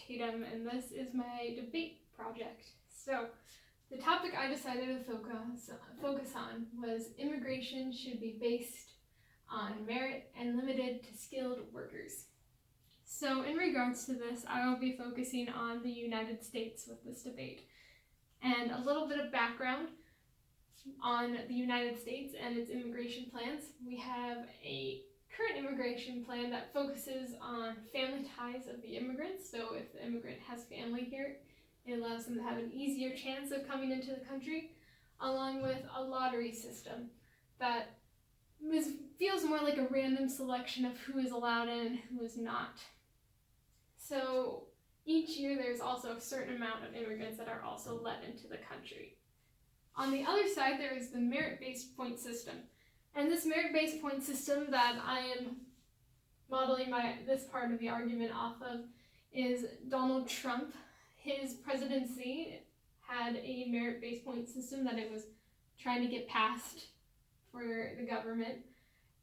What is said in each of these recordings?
Tatum, and this is my debate project. So, the topic I decided to focus on was immigration should be based on merit and limited to skilled workers. So, in regards to this, I will be focusing on the United States with this debate. And a little bit of background on the United States and its immigration plans. We have a current immigration plan that focuses on family ties of the immigrants. So if the immigrant has family here, it allows them to have an easier chance of coming into the country, along with a lottery system that feels more like a random selection of who is allowed in and who is not. So each year there's also a certain amount of immigrants that are also let into the country. On the other side, there is the merit-based point system. And this merit-based point system that I am modeling this part of the argument off of is Donald Trump. His presidency had a merit-based point system that it was trying to get passed for the government.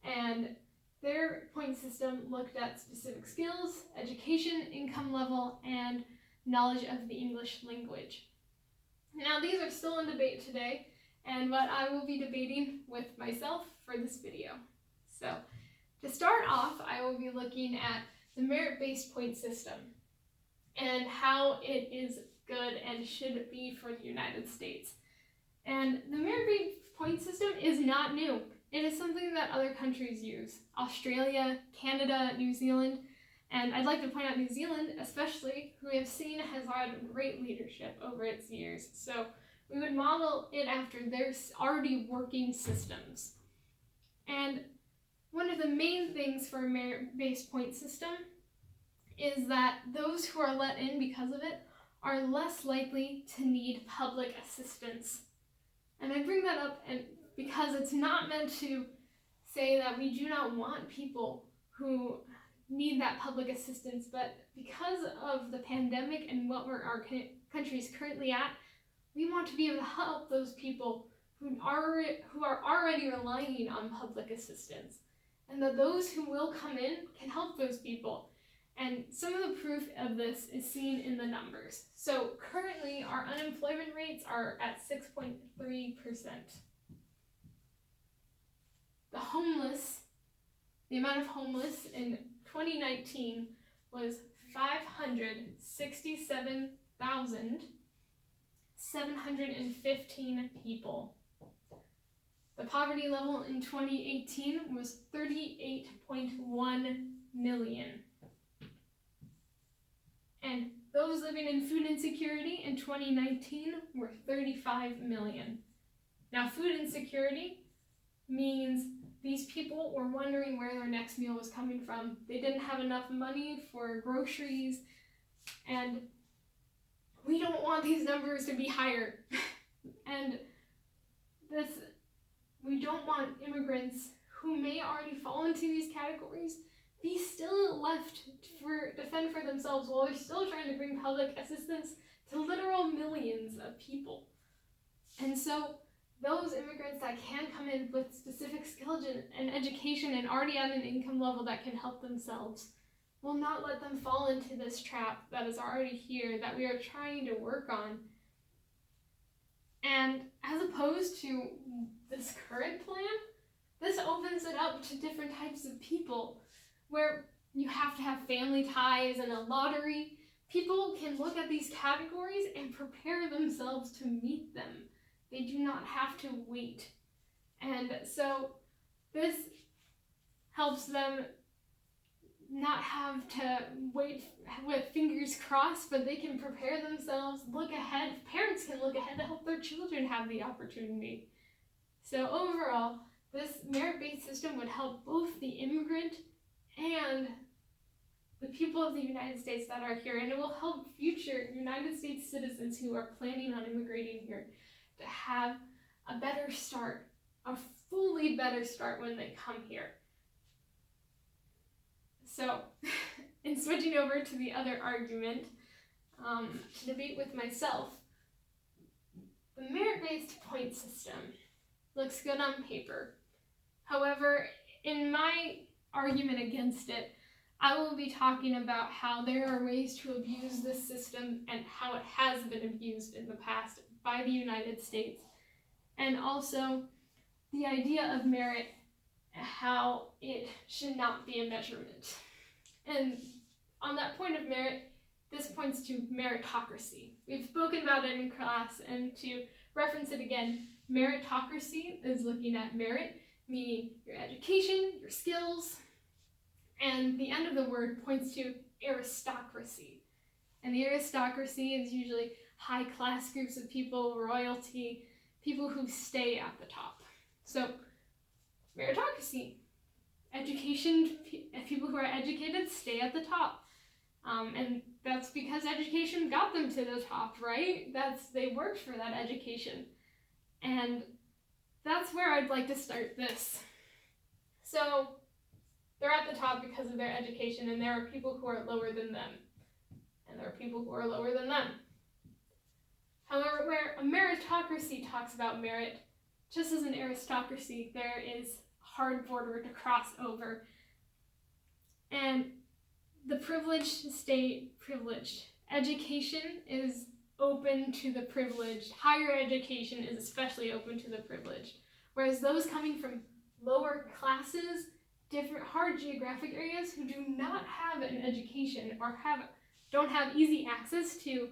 And their point system looked at specific skills, education, income level, and knowledge of the English language. Now, these are still in debate today, and what I will be debating with myself for this video. So, to start off, I will be looking at the merit-based point system and how it is good and should be for the United States. And the merit-based point system is not new. It is something that other countries use. Australia, Canada, New Zealand, and I'd like to point out New Zealand especially, who we have seen has had great leadership over its years. So we would model it after their already working systems. And one of the main things for a merit-based point system is that those who are let in because of it are less likely to need public assistance. And I bring that up because it's not meant to say that we do not want people who need that public assistance, but because of the pandemic and what our country's currently at, we want to be able to help those people who are already relying on public assistance, and that those who will come in can help those people. And some of the proof of this is seen in the numbers. So currently our unemployment rates are at 6.3%. The amount of homeless in 2019 was 567,715 people. The poverty level in 2018 was 38.1 million. And those living in food insecurity in 2019 were 35 million. Now, food insecurity means these people were wondering where their next meal was coming from. They didn't have enough money for groceries, and we don't want these numbers to be higher. And we don't want immigrants who may already fall into these categories be still left to defend for themselves while they're still trying to bring public assistance to literal millions of people. And so those immigrants that can come in with specific skills and education and already at an income level that can help themselves, will not let them fall into this trap that is already here that we are trying to work on. And as opposed to this current plan, this opens it up to different types of people where you have to have family ties and a lottery. People can look at these categories and prepare themselves to meet them. They do not have to wait. And so this helps them not have to wait with fingers crossed, but they can prepare themselves, look ahead. Parents can look ahead to help their children have the opportunity. So overall, this merit-based system would help both the immigrant and the people of the United States that are here, and it will help future United States citizens who are planning on immigrating here to have a better start, a fully better start when they come here. So, in switching over to the other argument, to debate with myself, the merit-based point system looks good on paper. However, in my argument against it, I will be talking about how there are ways to abuse this system and how it has been abused in the past by the United States, and also the idea of merit, how it should not be a measurement. And on that point of merit, this points to meritocracy. We've spoken about it in class, and to reference it again, meritocracy is looking at merit, meaning your education, your skills, and the end of the word points to aristocracy. And the aristocracy is usually high-class groups of people, royalty, people who stay at the top. So, meritocracy, education, people who are educated stay at the top. And that's because education got them to the top, right? They worked for that education. And that's where I'd like to start this. So, they're at the top because of their education, and there are people who are lower than them. And there are people who are lower than them. However, where a meritocracy talks about merit, just as an aristocracy, there is a hard border to cross over. And the privileged stay privileged. Education is open to the privileged. Higher education is especially open to the privileged. Whereas those coming from lower classes, different hard geographic areas who do not have an education or don't have easy access to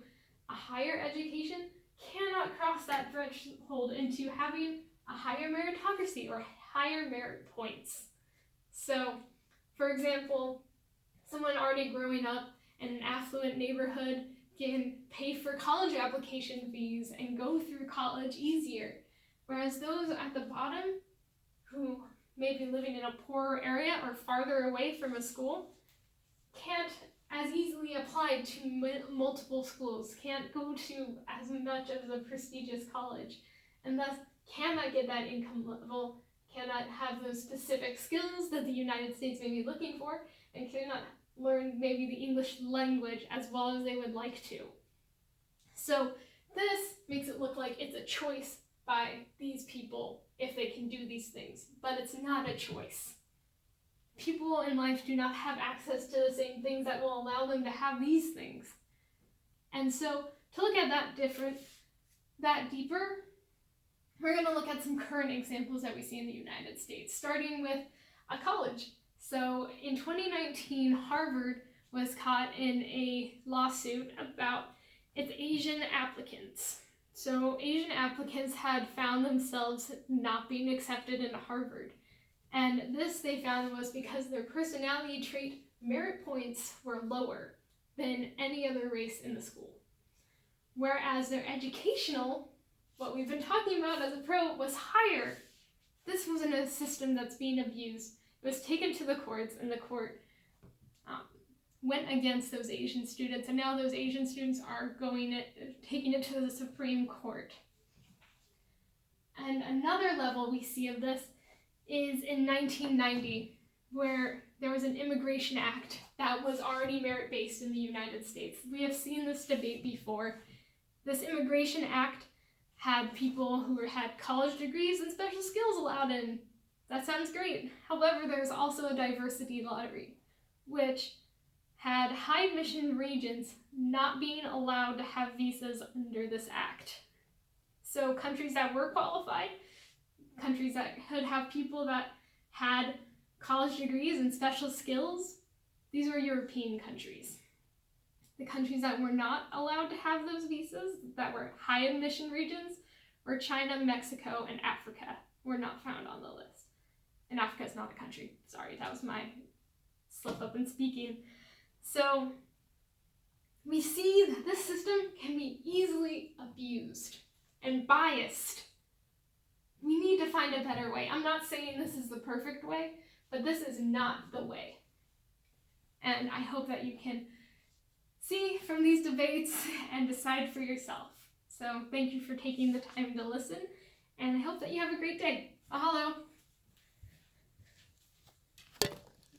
a higher education cannot cross that threshold into having a higher meritocracy or higher merit points. So, for example, someone already growing up in an affluent neighborhood can pay for college application fees and go through college easier, whereas those at the bottom who may be living in a poorer area or farther away from a school can't as easily apply to multiple schools, can't go to as much of a prestigious college, and thus cannot get that income level, cannot have those specific skills that the United States may be looking for, and cannot learn maybe the English language as well as they would like to. So this makes it look like it's a choice by these people if they can do these things, but it's not a choice. People in life do not have access to the same things that will allow them to have these things. And so to look at that deeper, we're going to look at some current examples that we see in the United States, starting with a college. So in 2019, Harvard was caught in a lawsuit about its Asian applicants. So Asian applicants had found themselves not being accepted into Harvard. And this they found was because their personality trait merit points were lower than any other race in the school. Whereas their educational, what we've been talking about as a pro, was higher. This wasn't a system that's being abused. It was taken to the courts, and the court went against those Asian students, and now those Asian students are taking it to the Supreme Court. And another level we see of this is in 1990, where there was an Immigration Act that was already merit-based in the United States. We have seen this debate before. This Immigration Act had people who had college degrees and special skills allowed in. That sounds great. However, there's also a diversity lottery, which had high admission regions not being allowed to have visas under this act. So countries that were qualified, countries that could have people that had college degrees and special skills, these were European countries. The countries that were not allowed to have those visas, that were high admission regions, were China, Mexico, and Africa, were not found on the list. And Africa is not a country. Sorry, that was my slip up in speaking. So we see that this system can be easily abused and biased. We need to find a better way. I'm not saying this is the perfect way, but this is not the way. And I hope that you can see from these debates and decide for yourself. So thank you for taking the time to listen, and I hope that you have a great day. Mahalo!